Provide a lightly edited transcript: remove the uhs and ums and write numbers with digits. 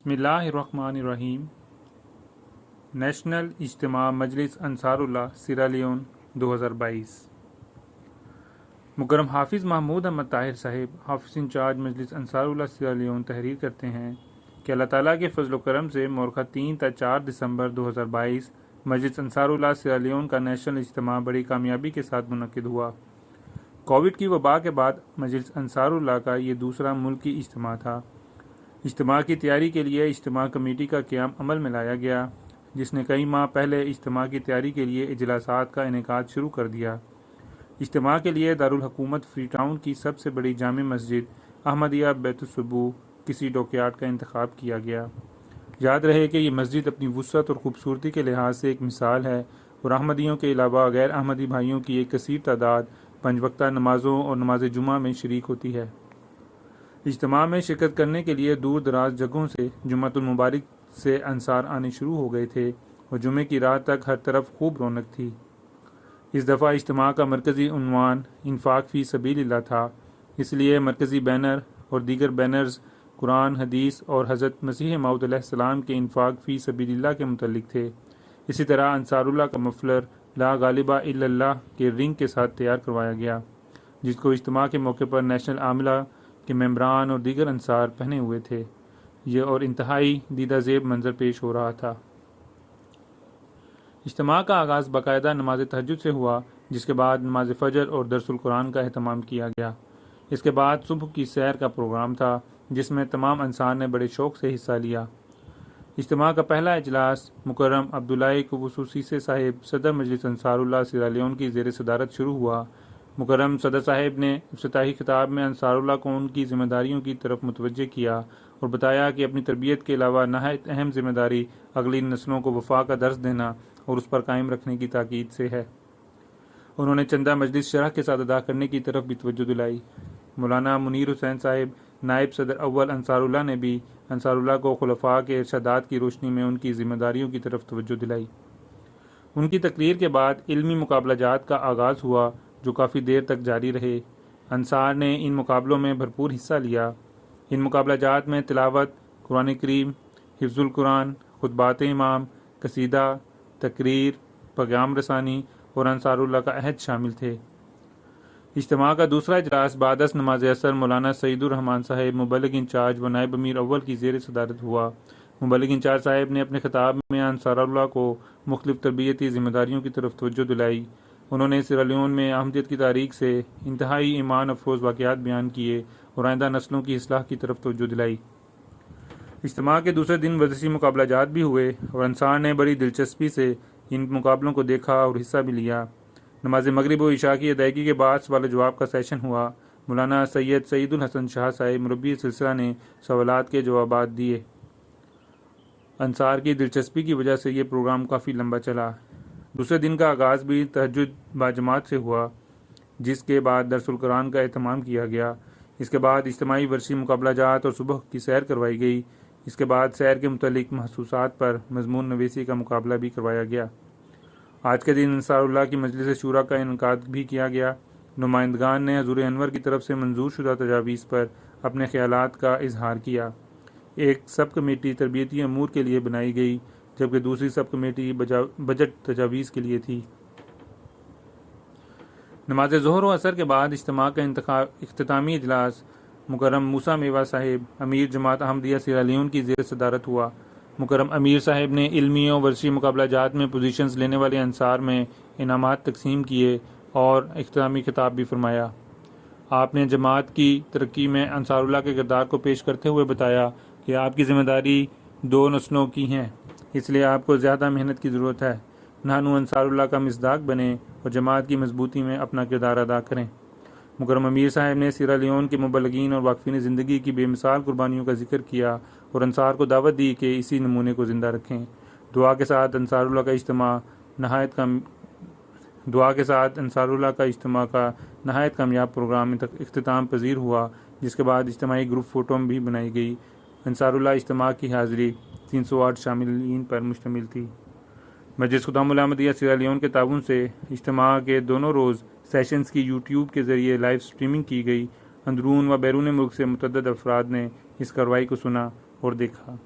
بسم اللہ الرحمن الرحیم۔ نیشنل اجتماع مجلس انصار اللہ سیرا لیون 2022۔ مکرم حافظ محمود احمد طاہر صاحب حافظ انچارج مجلس انصار اللہ سیرا لیون تحریر کرتے ہیں کہ اللہ تعالیٰ کے فضل و کرم سے مورخہ 3 تا 4 دسمبر 2022 مجلس انصار اللہ سیرا لیون کا نیشنل اجتماع بڑی کامیابی کے ساتھ منعقد ہوا۔ کووڈ کی وبا کے بعد مجلس انصار اللہ کا یہ دوسرا ملکی اجتماع تھا۔ اجتماع کی تیاری کے لیے اجتماع کمیٹی کا قیام عمل میں لایا گیا، جس نے کئی ماہ پہلے اجتماع کی تیاری کے لیے اجلاسات کا انعقاد شروع کر دیا۔ اجتماع کے لیے دارالحکومت فری ٹاؤن کی سب سے بڑی جامع مسجد احمدیہ بیت الصبوح کسی ڈاکیارڈ کا انتخاب کیا گیا۔ یاد رہے کہ یہ مسجد اپنی وسعت اور خوبصورتی کے لحاظ سے ایک مثال ہے اور احمدیوں کے علاوہ غیر احمدی بھائیوں کی ایک کثیر تعداد 5 وقتہ نمازوں اور نماز جمعہ میں شریک ہوتی ہے۔ اجتماع میں شرکت کرنے کے لیے دور دراز جگہوں سے جمعۃ المبارک سے انصار آنے شروع ہو گئے تھے اور جمعے کی رات تک ہر طرف خوب رونق تھی۔ اس دفعہ اجتماع کا مرکزی عنوان انفاق فی سبیل اللہ تھا، اس لیے مرکزی بینر اور دیگر بینرز قرآن، حدیث اور حضرت مسیح موعود علیہ السلام کے انفاق فی سبیل اللہ کے متعلق تھے۔ اسی طرح انصار اللہ کا مفلر لا غالب الا اللہ کے رنگ کے ساتھ تیار کروایا گیا، جس کو اجتماع کے موقع پر نیشنل عاملہ کے ممبران اور دیگر انصار پہنے ہوئے تھے۔ یہ اور انتہائی دیدہ زیب منظر پیش ہو رہا تھا۔ اجتماع کا آغاز باقاعدہ نماز تہجد سے ہوا، جس کے بعد نماز فجر اور درس القرآن کا اہتمام کیا گیا۔ اس کے بعد صبح کی سیر کا پروگرام تھا، جس میں تمام انصار نے بڑے شوق سے حصہ لیا۔ اجتماع کا پہلا اجلاس مکرم عبداللہ کوسوسی صاحب صدر مجلس انصار اللہ سیرا لیون کی زیر صدارت شروع ہوا۔ مکرم صدر صاحب نے افتتاحی خطاب میں انصار اللہ کو ان کی ذمہ داریوں کی طرف متوجہ کیا اور بتایا کہ اپنی تربیت کے علاوہ نہایت اہم ذمہ داری اگلی نسلوں کو وفا کا درس دینا اور اس پر قائم رکھنے کی تاکید سے ہے۔ انہوں نے چندہ مجلس شرح کے ساتھ ادا کرنے کی طرف بھی توجہ دلائی۔ مولانا منیر حسین صاحب نائب صدر اول انصار اللہ نے بھی انصار اللہ کو خلفاء کے ارشادات کی روشنی میں ان کی ذمہ داریوں کی طرف توجہ دلائی۔ ان کی تقریر کے بعد علمی مقابلہ جات کا آغاز ہوا، جو کافی دیر تک جاری رہے۔ انصار نے ان مقابلوں میں بھرپور حصہ لیا۔ ان مقابلہ جات میں تلاوت قرآن کریم، حفظ القرآن، خطبات امام، قصیدہ، تقریر، پیغام رسانی اور انصار اللہ کا عہد شامل تھے۔ اجتماع کا دوسرا اجلاس بعد از نماز عصر مولانا سعید الرحمان صاحب مبلغ انچارج و نائب امیر اول کی زیر صدارت ہوا۔ مبلغ انچارج صاحب نے اپنے خطاب میں انصار اللہ کو مختلف تربیتی ذمہ داریوں کی طرف توجہ دلائی۔ انہوں نے سیرا لیون میں احمدیت کی تاریخ سے انتہائی ایمان افروز واقعات بیان کیے اور آئندہ نسلوں کی اصلاح کی طرف توجہ دلائی۔ اجتماع کے دوسرے دن ورزشی مقابلہ جات بھی ہوئے اور انصار نے بڑی دلچسپی سے ان مقابلوں کو دیکھا اور حصہ بھی لیا۔ نماز مغرب و عشاء کی ادائیگی کے بعد سوال و جواب کا سیشن ہوا۔ مولانا سید الحسن شاہ صاحب مربی سلسلہ نے سوالات کے جوابات دیے۔ انصار کی دلچسپی کی وجہ سے یہ پروگرام کافی لمبا چلا۔ دوسرے دن کا آغاز بھی تہجد باجماعت سے ہوا، جس کے بعد درس القرآن کا اہتمام کیا گیا۔ اس کے بعد اجتماعی ورزشی مقابلہ جات اور صبح کی سیر کروائی گئی۔ اس کے بعد سیر کے متعلق محسوسات پر مضمون نویسی کا مقابلہ بھی کروایا گیا۔ آج کے دن انصار اللہ کی مجلس شورا کا انعقاد بھی کیا گیا۔ نمائندگان نے حضور انور کی طرف سے منظور شدہ تجاویز پر اپنے خیالات کا اظہار کیا۔ ایک سب کمیٹی تربیتی امور کے لیے بنائی گئی، جبکہ دوسری سب کمیٹی بجٹ تجاویز کے لیے تھی۔ نماز ظہر و عصر کے بعد اجتماع کا اختتامی اجلاس مکرم موسیٰ میوہ صاحب امیر جماعت احمدیہ سیرا لیون کی زیر صدارت ہوا۔ مکرم امیر صاحب نے علمی و ورزشی مقابلہ جات میں پوزیشنز لینے والے انصار میں انعامات تقسیم کیے اور اختتامی خطاب بھی فرمایا۔ آپ نے جماعت کی ترقی میں انصار اللہ کے کردار کو پیش کرتے ہوئے بتایا کہ آپ کی ذمہ داری 2 نسلوں کی ہیں، اس لیے آپ کو زیادہ محنت کی ضرورت ہے۔ نحنو انصار اللہ کا مصداق بنیں اور جماعت کی مضبوطی میں اپنا کردار ادا کریں۔ مکرم امیر صاحب نے سیرا لیون کے مبلغین اور واقفین زندگی کی بے مثال قربانیوں کا ذکر کیا اور انصار کو دعوت دی کہ اسی نمونے کو زندہ رکھیں۔ دعا کے ساتھ انصار اللہ کا نہایت کامیاب پروگرام اختتام پذیر ہوا، جس کے بعد اجتماعی گروپ فوٹو بھی بنائی گئی۔ انصار اللہ اجتماع کی حاضری 308 شاملین پر مشتمل تھی۔ مجلس خدام الاحمدیہ سیرا لیون کے تعاون سے اجتماع کے دونوں روز سیشنز کی یوٹیوب کے ذریعے لائیو سٹریمنگ کی گئی۔ اندرون و بیرون ملک سے متعدد افراد نے اس کارروائی کو سنا اور دیکھا۔